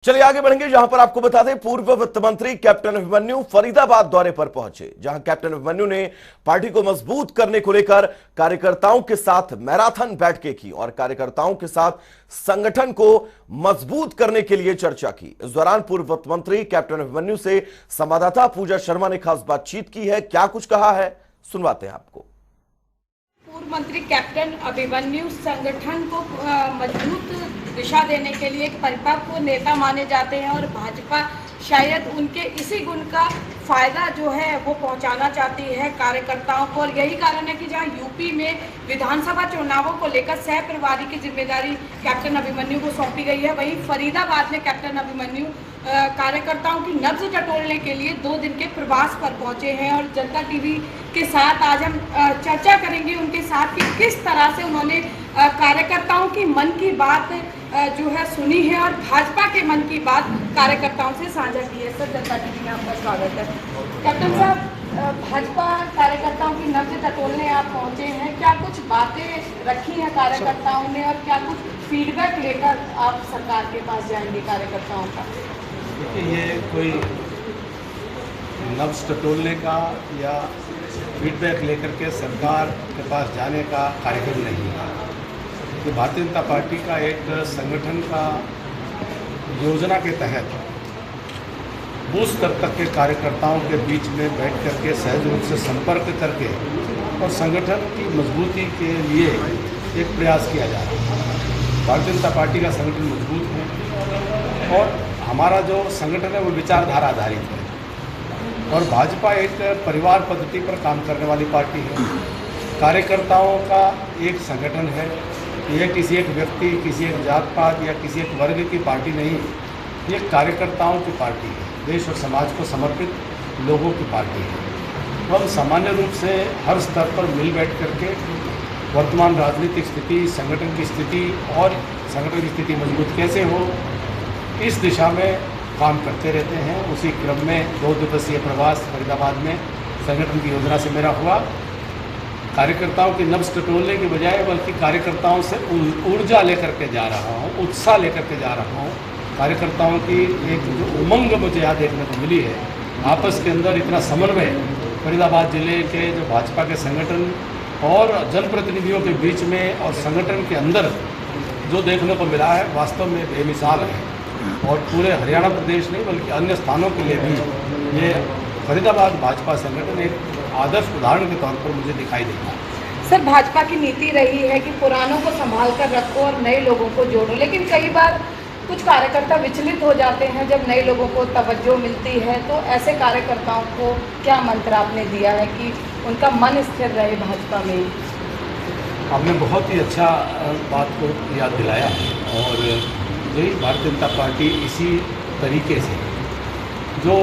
चलिए आगे बढ़ेंगे, जहां पर आपको बता दें पूर्व वित्त मंत्री कैप्टन अभिमन्यु फरीदाबाद दौरे पर पहुंचे, जहां कैप्टन अभिमन्यु ने पार्टी को मजबूत करने को लेकर कार्यकर्ताओं के साथ मैराथन बैठकें की और कार्यकर्ताओं के साथ संगठन को मजबूत करने के लिए चर्चा की। इस दौरान पूर्व वित्त मंत्री कैप्टन अभिमन्यु से संवाददाता पूजा शर्मा ने खास बातचीत की है। क्या कुछ कहा है, सुनवाते हैं आपको। पूर्व मंत्री कैप्टन अभिमन्यु संगठन को मजबूत दिशा देने के लिए एक परिपक्व नेता माने जाते हैं और भाजपा शायद उनके इसी गुण का फायदा जो है वो पहुंचाना चाहती है कार्यकर्ताओं को। और यही कारण है कि जहां यूपी में विधानसभा चुनावों को लेकर सह प्रभारी की जिम्मेदारी कैप्टन अभिमन्यु को सौंपी गई है, वहीं फरीदाबाद में कैप्टन अभिमन्यु कार्यकर्ताओं की नब्ज टटोलने के लिए 2 दिन के प्रवास पर पहुंचे हैं। और जनता टीवी के साथ आज हम चर्चा करेंगे उनके साथ कि किस तरह से उन्होंने कार्यकर्ताओं की मन की बात जो है सुनी है और भाजपा के मन की बात कार्यकर्ताओं से साझा की है। सर, जनता टीवी में आपका स्वागत है। कैप्टन साहब, भाजपा कार्यकर्ताओं की नब्ज टटोलने आप पहुंचे हैं, क्या कुछ बातें रखी हैं कार्यकर्ताओं ने और क्या कुछ फीडबैक लेकर आप सरकार के पास जाएंगे कार्यकर्ताओं का? देखिए, ये कोई नब्ज टटोलने का या फीडबैक लेकर के सरकार के पास जाने का कार्यक्रम नहीं है। तो भारतीय जनता पार्टी का एक संगठन का योजना के तहत बूथ स्तर तक के कार्यकर्ताओं के बीच में बैठ करके सहज रूप से संपर्क करके और संगठन की मजबूती के लिए एक प्रयास किया जा रहा है। भारतीय जनता पार्टी का संगठन मजबूत है और हमारा जो संगठन है वो विचारधारा आधारित है और भाजपा एक परिवार पद्धति पर काम करने वाली पार्टी है। कार्यकर्ताओं का एक संगठन है, यह किसी एक व्यक्ति, किसी एक जात पात या किसी एक वर्ग की पार्टी नहीं, ये कार्यकर्ताओं की पार्टी है, देश और समाज को समर्पित लोगों की पार्टी है। तो हम सामान्य रूप से हर स्तर पर मिल बैठ करके वर्तमान राजनीतिक स्थिति, संगठन की स्थिति और संगठन की स्थिति मजबूत कैसे हो, इस दिशा में काम करते रहते हैं। उसी क्रम में 2 दिवसीय प्रवास फरीदाबाद में संगठन की योजना से मेरा हुआ। कार्यकर्ताओं की नब्ज टटोलने की बजाय बल्कि कार्यकर्ताओं से ऊर्जा लेकर के जा रहा हूँ, उत्साह लेकर के जा रहा हूँ। कार्यकर्ताओं की एक जो उमंग मुझे यहाँ देखने को मिली है, आपस के अंदर इतना समन्वय फरीदाबाद जिले के जो भाजपा के संगठन और जनप्रतिनिधियों के बीच में और संगठन के अंदर जो देखने को मिला है, वास्तव में बेमिसाल है। और पूरे हरियाणा प्रदेश नहीं बल्कि अन्य स्थानों के लिए भी ये फरीदाबाद भाजपा संगठन एक आदर्श उदाहरण के तौर पर मुझे दिखाई देता है। सर, भाजपा की नीति रही है कि पुरानों को संभाल कर रखो और नए लोगों को जोड़ो, लेकिन कई बार कुछ कार्यकर्ता विचलित हो जाते हैं जब नए लोगों को तवज्जो मिलती है। तो ऐसे कार्यकर्ताओं को क्या मंत्र आपने दिया है कि उनका मन स्थिर रहे भाजपा में? आपने बहुत ही अच्छा बात को याद दिलाया है और यही भारतीय जनता पार्टी इसी तरीके से जो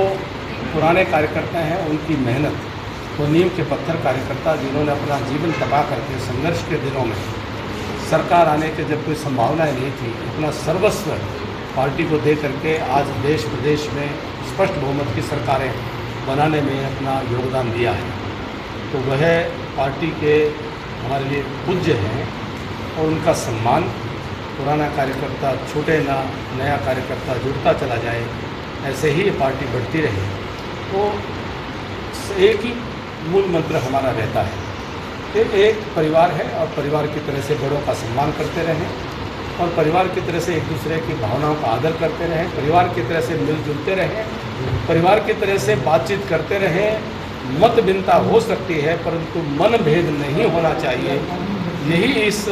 पुराने कार्यकर्ता हैं उनकी मेहनत, वो नींव के पत्थर कार्यकर्ता जिन्होंने अपना जीवन तबाह करके संघर्ष के दिनों में सरकार आने के जब कोई संभावनाएं नहीं थी, अपना सर्वस्व पार्टी को दे करके आज देश प्रदेश में स्पष्ट बहुमत की सरकारें बनाने में अपना योगदान दिया है। तो वह पार्टी के हमारे लिए पूज्य हैं और उनका सम्मान। पुराना कार्यकर्ता छूटे ना, नया कार्यकर्ता जुड़ता चला जाए, ऐसे ही ये पार्टी बढ़ती रहे। तो एक ही मूल मंत्र हमारा रहता है कि एक परिवार है और परिवार की तरह से बड़ों का सम्मान करते रहें और परिवार की तरह से एक दूसरे की भावनाओं का आदर करते रहें, परिवार की तरह से मिलजुलते रहें, परिवार की तरह से बातचीत करते रहें। मत भिन्नता हो सकती है परंतु मन भेद नहीं होना चाहिए। यही इस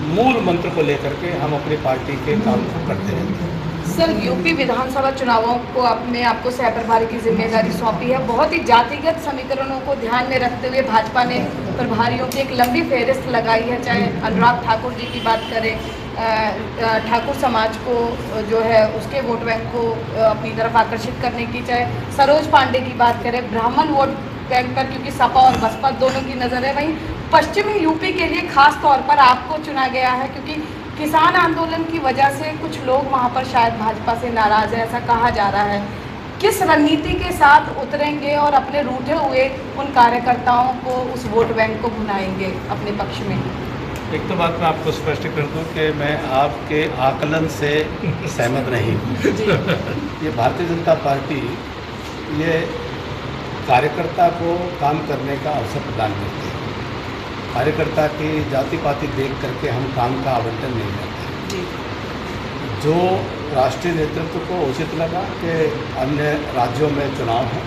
मूल मंत्र को लेकर के हम अपनी पार्टी के काम को करते रहते हैं। सर, यूपी विधानसभा चुनावों को अपने आपको सह प्रभारी की जिम्मेदारी सौंपी है। बहुत ही जातिगत समीकरणों को ध्यान में रखते हुए भाजपा ने प्रभारियों की एक लंबी फहरिस्त लगाई है। चाहे अनुराग ठाकुर जी की बात करें, ठाकुर समाज को जो है उसके वोट बैंक को अपनी तरफ आकर्षित करने की, चाहे सरोज पांडे की बात करें ब्राह्मण वोट बैंक पर, क्योंकि सपा और बसपा दोनों की नज़र है। वहीं पश्चिमी यूपी के लिए खास तौर पर आपको चुना गया है क्योंकि किसान आंदोलन की वजह से कुछ लोग वहां पर शायद भाजपा से नाराज है, ऐसा कहा जा रहा है। किस रणनीति के साथ उतरेंगे और अपने रूठे हुए उन कार्यकर्ताओं को, उस वोट बैंक को भुनाएंगे अपने पक्ष में? एक तो बात मैं आपको स्पष्ट कर दूं कि मैं आपके आकलन से सहमत नहीं हूँ। ये भारतीय जनता पार्टी ये कार्यकर्ता को काम करने का अवसर प्रदान करती है। कार्यकर्ता की जाति पाति देख करके हम काम का आवंटन नहीं करते। जो राष्ट्रीय नेतृत्व को उचित लगा कि अन्य राज्यों में चुनाव है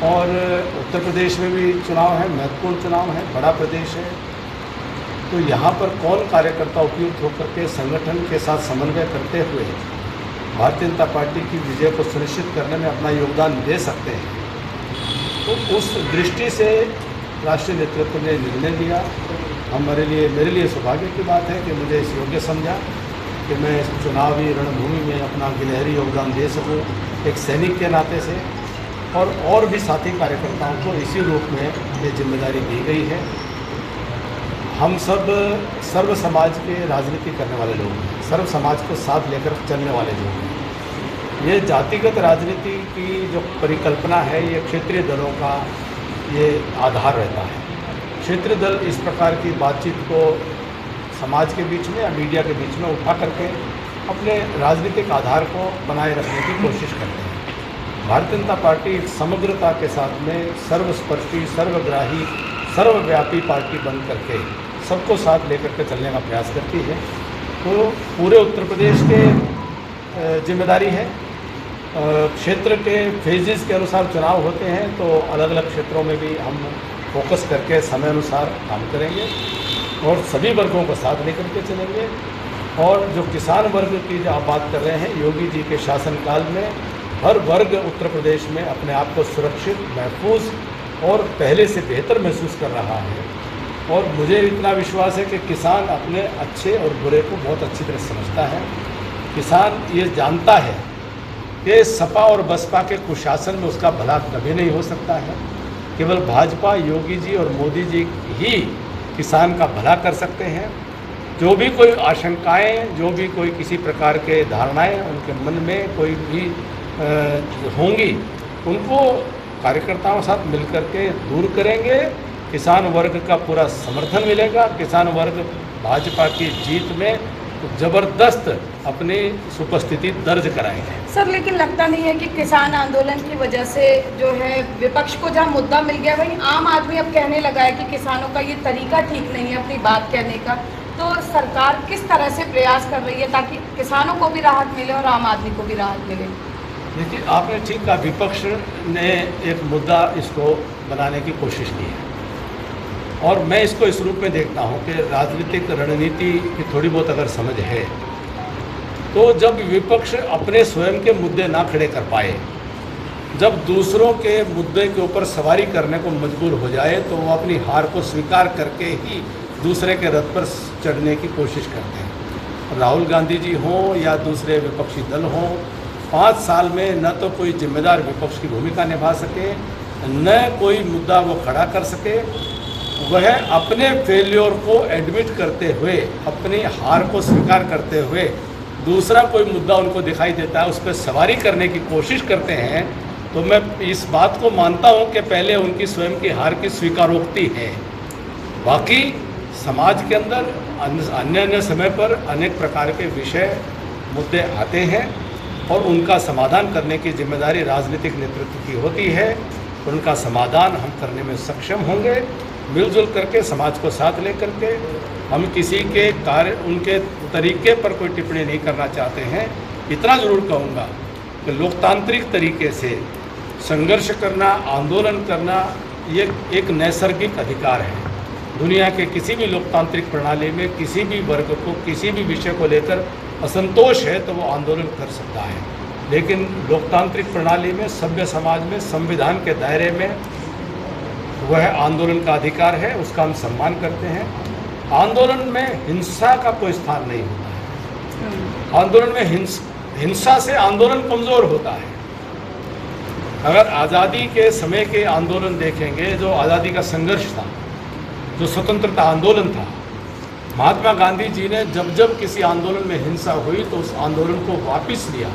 और उत्तर प्रदेश में भी चुनाव है, महत्वपूर्ण चुनाव है, बड़ा प्रदेश है, तो यहाँ पर कौन कार्यकर्ता उपयुक्त होकर के संगठन के साथ समन्वय करते हुए भारतीय जनता पार्टी की विजय को सुनिश्चित करने में अपना योगदान दे सकते हैं। तो उस दृष्टि से राष्ट्रीय नेतृत्व ने निर्णय लिया। मेरे लिए सौभाग्य की बात है कि मुझे इस योग्य समझा कि मैं इस चुनावी रणभूमि में अपना गिलहरी योगदान दे सकूं एक सैनिक के नाते से, और भी साथी कार्यकर्ताओं को इसी रूप में ये जिम्मेदारी दी गई है। हम सब सर्व समाज के राजनीति करने वाले लोग हैं, सर्व समाज को साथ लेकर चलने वाले लोग हैं। ये जातिगत राजनीति की जो परिकल्पना है ये क्षेत्रीय दलों का ये आधार रहता है। क्षेत्रीय दल इस प्रकार की बातचीत को समाज के बीच में या मीडिया के बीच में उठा करके अपने राजनीतिक आधार को बनाए रखने की कोशिश करते हैं। भारतीय जनता पार्टी समग्रता के साथ में सर्वस्पर्शी, सर्वग्राही, सर्वव्यापी पार्टी बन करके सबको साथ लेकर के चलने का प्रयास करती है। तो पूरे उत्तर प्रदेश के जिम्मेदारी है। क्षेत्र के फेजेस के अनुसार चुनाव होते हैं तो अलग अलग क्षेत्रों में भी हम फोकस करके समय अनुसार काम करेंगे और सभी वर्गों को साथ लेकर के चलेंगे। और जो किसान वर्ग की जो आप बात कर रहे हैं, योगी जी के शासनकाल में हर वर्ग उत्तर प्रदेश में अपने आप को सुरक्षित, महफूज और पहले से बेहतर महसूस कर रहा है। और मुझे इतना विश्वास है कि किसान अपने अच्छे और बुरे को बहुत अच्छी तरह समझता है। किसान ये जानता है कि सपा और बसपा के कुशासन में उसका भला कभी नहीं हो सकता है। केवल भाजपा, योगी जी और मोदी जी ही किसान का भला कर सकते हैं। जो भी कोई आशंकाएं, जो भी कोई किसी प्रकार के धारणाएं उनके मन में कोई भी होंगी, उनको कार्यकर्ताओं के साथ मिलकर के दूर करेंगे। किसान वर्ग का पूरा समर्थन मिलेगा। किसान वर्ग भाजपा की जीत में जबरदस्त अपनी उपस्थिति दर्ज कराएंगे। सर, लेकिन लगता नहीं है कि किसान आंदोलन की वजह से जो है विपक्ष को जहां मुद्दा मिल गया वहीं आम आदमी अब कहने लगा है कि किसानों का ये तरीका ठीक नहीं है अपनी बात कहने का। तो सरकार किस तरह से प्रयास कर रही है ताकि किसानों को भी राहत मिले और आम आदमी को भी राहत मिले? देखिए, आपने ठीक कहा, विपक्ष ने एक मुद्दा इसको बनाने की कोशिश की है और मैं इसको इस रूप में देखता हूँ कि राजनीतिक रणनीति की थोड़ी बहुत अगर समझ है तो जब विपक्ष अपने स्वयं के मुद्दे ना खड़े कर पाए, जब दूसरों के मुद्दे के ऊपर सवारी करने को मजबूर हो जाए तो वो अपनी हार को स्वीकार करके ही दूसरे के रथ पर चढ़ने की कोशिश करते हैं। राहुल गांधी जी हों या दूसरे विपक्षी दल हों, 5 साल में न तो कोई जिम्मेदार विपक्ष की भूमिका निभा सके, न कोई मुद्दा वो खड़ा कर सके। वह अपने फेल्योर को एडमिट करते हुए, अपनी हार को स्वीकार करते हुए दूसरा कोई मुद्दा उनको दिखाई देता है, उस पर सवारी करने की कोशिश करते हैं। तो मैं इस बात को मानता हूं कि पहले उनकी स्वयं की हार की स्वीकारोक्ति है। बाकी समाज के अंदर अन्य समय पर अनेक प्रकार के विषय, मुद्दे आते हैं और उनका समाधान करने की जिम्मेदारी राजनीतिक नेतृत्व की होती है। उनका समाधान हम करने में सक्षम होंगे, मिलजुल करके, समाज को साथ लेकर के। हम किसी के कार्य, उनके तरीके पर कोई टिप्पणी नहीं करना चाहते हैं। इतना ज़रूर कहूँगा कि लोकतांत्रिक तरीके से संघर्ष करना, आंदोलन करना, ये एक नैसर्गिक अधिकार है। दुनिया के किसी भी लोकतांत्रिक प्रणाली में किसी भी वर्ग को किसी भी विषय को लेकर असंतोष है तो वो आंदोलन कर सकता है। लेकिन लोकतांत्रिक प्रणाली में, सभ्य समाज में, संविधान के दायरे में वह आंदोलन का अधिकार है, उसका हम सम्मान करते हैं। आंदोलन में हिंसा का कोई स्थान नहीं होता है। आंदोलन में हिंसा से आंदोलन कमज़ोर होता है। अगर आज़ादी के समय के आंदोलन देखेंगे, जो आज़ादी का संघर्ष था, जो स्वतंत्रता आंदोलन था, महात्मा गांधी जी ने जब जब किसी आंदोलन में हिंसा हुई तो उस आंदोलन को वापस लिया।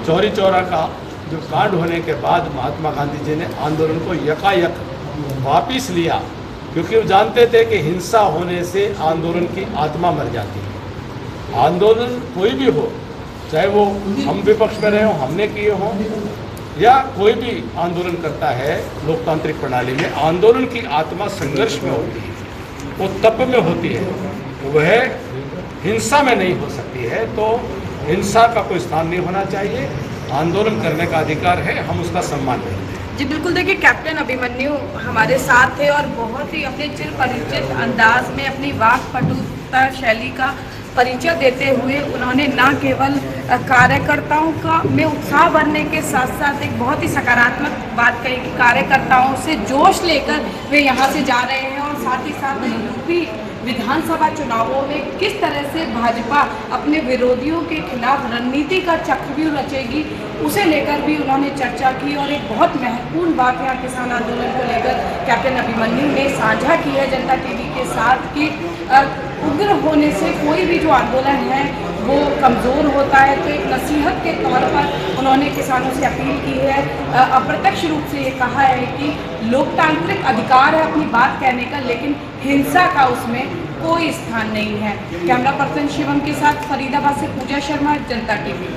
चौरी चौरा का जो कांड होने के बाद महात्मा गांधी जी ने आंदोलन को यकायक वापस लिया क्योंकि वो जानते थे कि हिंसा होने से आंदोलन की आत्मा मर जाती है। आंदोलन कोई भी हो, चाहे वो हम विपक्ष में रहे हों, हमने किए हों, या कोई भी आंदोलन करता है लोकतांत्रिक प्रणाली में, आंदोलन की आत्मा संघर्ष में होती है, वो तप में होती है, वह हिंसा में नहीं हो सकती है। तो हिंसा का कोई स्थान नहीं होना चाहिए। आंदोलन करने का अधिकार है, हम उसका सम्मान करते हैं। जी बिल्कुल, देखिए कैप्टन अभिमन्यु हमारे साथ थे और बहुत ही अपने चिर परिचित अंदाज में अपनी वाक पटुता शैली का परिचय देते हुए उन्होंने न केवल कार्यकर्ताओं का में उत्साह भरने के साथ साथ एक बहुत ही सकारात्मक बात कही कि कार्यकर्ताओं से जोश लेकर वे यहाँ से जा रहे हैं, और साथ ही साथ यूपी विधानसभा चुनावों में किस तरह से भाजपा अपने विरोधियों के खिलाफ रणनीति का चक्रव्यूह रचेगी, उसे लेकर भी उन्होंने चर्चा की। और एक बहुत महत्वपूर्ण बात यहाँ किसान आंदोलन को लेकर कैप्टन अभिमन्यु ने साझा की है जनता टीवी के साथ कि उग्र होने से कोई भी जो आंदोलन है वो कमज़ोर होता है। तो एक नसीहत के तौर पर उन्होंने किसानों से अपील की है, अप्रत्यक्ष रूप से ये कहा है कि लोकतांत्रिक अधिकार है अपनी बात कहने का, लेकिन हिंसा का उसमें कोई स्थान नहीं है। कैमरा पर्सन शिवम के साथ फरीदाबाद से पूजा शर्मा, जनता टीवी।